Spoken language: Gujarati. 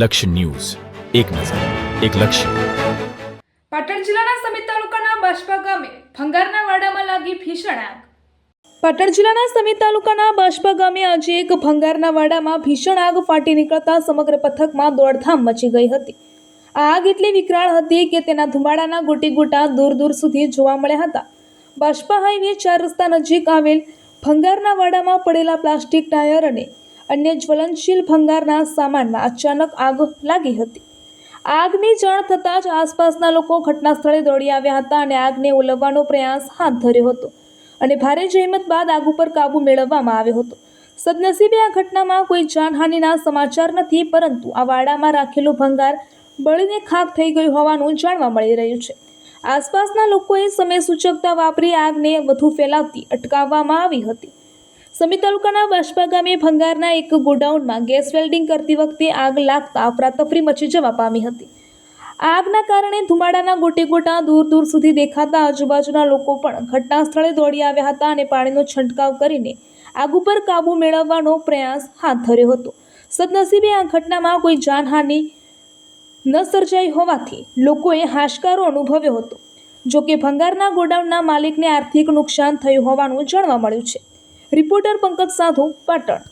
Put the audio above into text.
લક્ષ્ય ન્યૂઝ, એક નજર, એક લક્ષ્ય. પાટણ જિલ્લાના સમિત તાલુકાના બાષ્પા ગામે ભંગારના વાડામાં લાગી ભીષણ આગ. પાટણ જિલ્લાના સમિત તાલુકાના બાષ્પા ગામે આજે એક ભંગારના વાડામાં ભીષણ આગ ફાટી નીકળતા સમગ્ર પથકમાં દોડધામ મચી ગઈ હતી. આ આગ એટલી વિકરાળ હતી કે તેના ધુમાડાના ગોટીગોટા દૂર દૂર સુધી જોવા મળ્યા હતા. બાષ્પા હાઈવે 4 રસ્તા નજીક આવેલ ભંગારના વાડામાં પડેલા પ્લાસ્ટિક ટાયર અને અન્ય જ્વલનશીલ ભંગારના સામાનમાં અચાનક આગ લાગી હતી. આગની જાણ થતાં જ આસપાસના લોકો ઘટના સ્થળે દોડી આવ્યા હતા અને આગને ઓલવવાનો પ્રયાસ હાથ ધર્યો હતો અને ભારે જહેમત બાદ આગ ઉપર કાબુ મેળવવામાં આવ્યો હતો. સદનસીબે આ ઘટનામાં કોઈ જાનહાનિના સમાચાર નથી, પરંતુ આ વાડામાં રાખેલું ભંગાર બળીને ખાખ થઈ ગયું હોવાનું જાણવા મળી રહ્યું છે. આસપાસના લોકોએ સમય સૂચકતા વાપરી આગને વધુ ફેલાવતી અટકાવવામાં આવી હતી. સમિત તાલુકાના બાષ્પા ગામે ભંગારના એક ગોડાઉનમાં ગેસ વેલ્ડિંગ કરતી વખતે આગ લાગતા અફરાતફરી મચી જવા પામી હતી. આગના કારણે ધુમાડાના ગોટેગોટા દૂર દૂર સુધી દેખાતા આજુબાજુના લોકો પણ ઘટના સ્થળે દોડી આવ્યા હતા અને પાણીનો છંટકાવ કરીને આગ ઉપર કાબુ મેળવવાનો પ્રયાસ હાથ ધર્યો હતો. સદનસીબે આ ઘટનામાં કોઈ જાનહાનિ ન સર્જાઈ હોવાથી લોકોએ હાશકારો અનુભવ્યો હતો. જોકે ભંગારના ગોડાઉનના માલિકને આર્થિક નુકસાન થયું હોવાનું જાણવા મળ્યું છે. રિપોર્ટર પંકજ સાધુ, પાટણ.